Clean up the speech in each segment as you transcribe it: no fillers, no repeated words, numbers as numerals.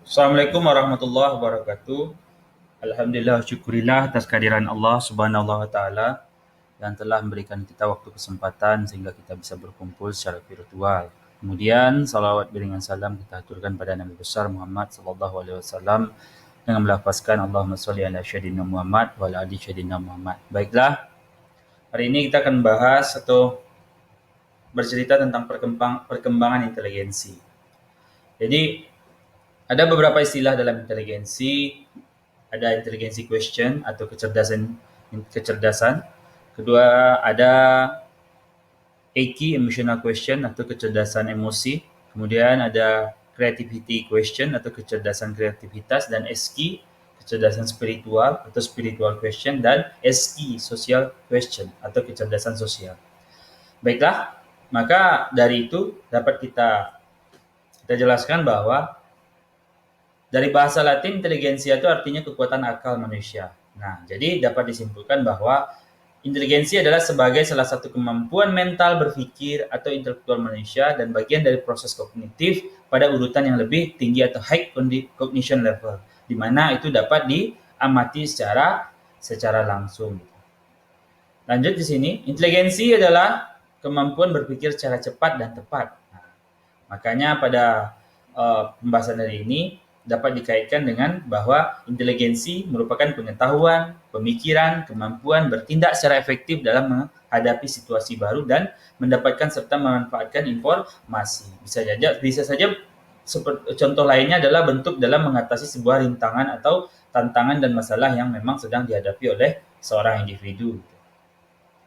Assalamualaikum warahmatullahi wabarakatuh. Alhamdulillah, syukurillah atas kehadiran Allah Subhanahu wa taala yang telah memberikan kita waktu kesempatan sehingga kita bisa berkumpul secara virtual. Kemudian salawat beriringan salam kita aturkan pada Nabi besar Muhammad sallallahu alaihi wasallam dengan melafazkan Allahumma shalli ala sayyidina Muhammad wa ala ali sayyidina Muhammad. Baiklah, hari ini kita akan bahas atau bercerita tentang perkembangan inteligensi. Jadi, ada beberapa istilah dalam inteligensi. Ada inteligensi question atau kecerdasan. Kedua, ada EQ, emotional question atau kecerdasan emosi. Kemudian ada creativity question atau kecerdasan kreativitas, dan SQ, kecerdasan spiritual atau spiritual question, dan SQ, social question atau kecerdasan sosial. Baiklah, maka dari itu dapat kita jelaskan bahwa dari bahasa Latin, inteligensia itu artinya kekuatan akal manusia. Nah, jadi dapat disimpulkan bahwa inteligensi adalah sebagai salah satu kemampuan mental berpikir atau intelektual manusia dan bagian dari proses kognitif pada urutan yang lebih tinggi atau high cognition level, di mana itu dapat diamati secara langsung. Lanjut di sini, inteligensi adalah kemampuan berpikir secara cepat dan tepat. Nah, makanya pada pembahasan hari ini dapat dikaitkan dengan bahwa inteligensi merupakan pengetahuan, pemikiran, kemampuan bertindak secara efektif dalam menghadapi situasi baru dan mendapatkan serta memanfaatkan informasi. Bisa saja contoh lainnya adalah bentuk dalam mengatasi sebuah rintangan atau tantangan dan masalah yang memang sedang dihadapi oleh seorang individu.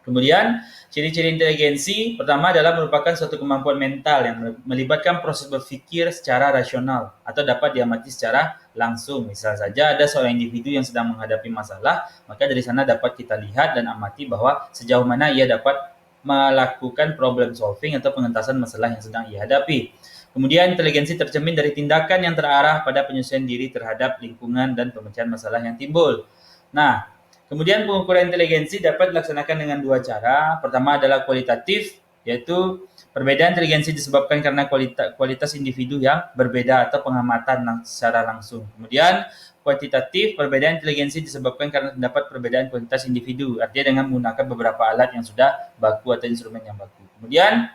Kemudian, ciri-ciri inteligensi pertama adalah merupakan suatu kemampuan mental yang melibatkan proses berpikir secara rasional atau dapat diamati secara langsung. Misal saja ada seorang individu yang sedang menghadapi masalah, maka dari sana dapat kita lihat dan amati bahwa sejauh mana ia dapat melakukan problem solving atau pengentasan masalah yang sedang ia hadapi. Kemudian, inteligensi tercermin dari tindakan yang terarah pada penyesuaian diri terhadap lingkungan dan pemecahan masalah yang timbul. Nah, kemudian pengukuran inteligensi dapat dilaksanakan dengan dua cara. Pertama adalah kualitatif, yaitu perbedaan inteligensi disebabkan karena kualitas individu yang berbeda atau pengamatan secara langsung. Kemudian kuantitatif, perbedaan inteligensi disebabkan karena terdapat perbedaan kualitas individu, artinya dengan menggunakan beberapa alat yang sudah baku atau instrumen yang baku. Kemudian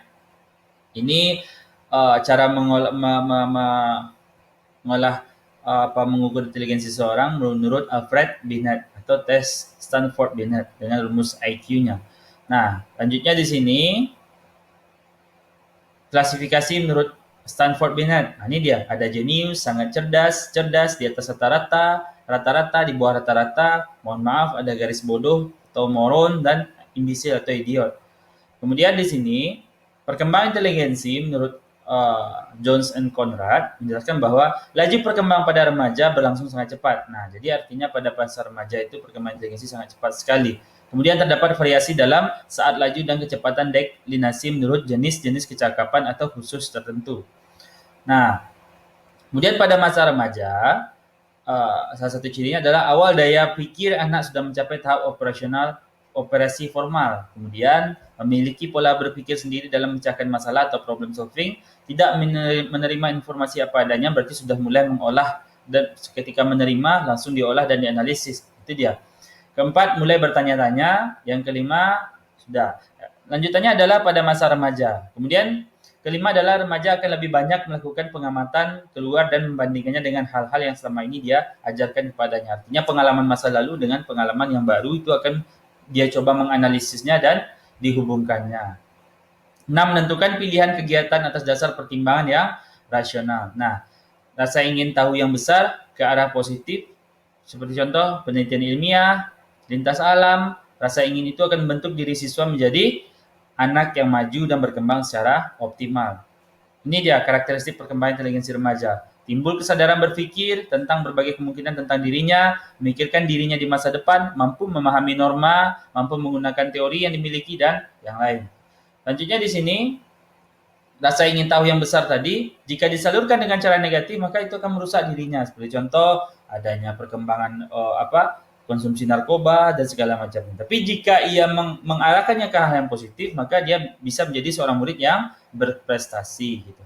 ini cara mengukur inteligensi seseorang menurut Alfred Binet atau tes Stanford Binet dengan rumus IQ-nya. Nah, lanjutnya di sini klasifikasi menurut Stanford Binet. Nah, ini dia, ada jenius, sangat cerdas, cerdas, di atas rata-rata, rata-rata, di bawah rata-rata, mohon maaf, ada garis bodoh atau moron, dan imbecile atau idiot. Kemudian di sini perkembangan inteligensi menurut Jones and Conrad menjelaskan bahwa laju perkembangan pada remaja berlangsung sangat cepat. Nah, jadi artinya pada masa remaja itu perkembangan inteligensi sangat cepat sekali. Kemudian terdapat variasi dalam saat laju dan kecepatan deklinasi menurut jenis-jenis kecakapan atau khusus tertentu. Nah, kemudian pada masa remaja, salah satu cirinya adalah awal daya pikir anak sudah mencapai tahap operasi formal. Kemudian memiliki pola berpikir sendiri dalam memecahkan masalah atau problem solving, tidak menerima informasi apa adanya, berarti sudah mulai mengolah, dan ketika menerima langsung diolah dan dianalisis. Itu dia. Keempat, mulai bertanya-tanya. Yang kelima, sudah. Lanjutannya adalah pada masa remaja. Kemudian kelima adalah remaja akan lebih banyak melakukan pengamatan keluar dan membandingkannya dengan hal-hal yang selama ini dia ajarkan kepadanya. Artinya pengalaman masa lalu dengan pengalaman yang baru itu akan dia coba menganalisisnya dan dihubungkannya. 6. Menentukan pilihan kegiatan atas dasar pertimbangan yang rasional. Nah, rasa ingin tahu yang besar ke arah positif, seperti contoh penelitian ilmiah, lintas alam. Rasa ingin itu akan membentuk diri siswa menjadi anak yang maju dan berkembang secara optimal. Ini dia karakteristik perkembangan inteligensi remaja. Timbul kesadaran berpikir tentang berbagai kemungkinan tentang dirinya, memikirkan dirinya di masa depan, mampu memahami norma, mampu menggunakan teori yang dimiliki, dan yang lain. Lanjutnya di sini, rasa ingin tahu yang besar tadi, jika disalurkan dengan cara negatif, maka itu akan merusak dirinya. Seperti contoh, adanya perkembangan konsumsi narkoba dan segala macamnya. Tapi jika ia mengarahkannya ke hal yang positif, maka dia bisa menjadi seorang murid yang berprestasi gitu.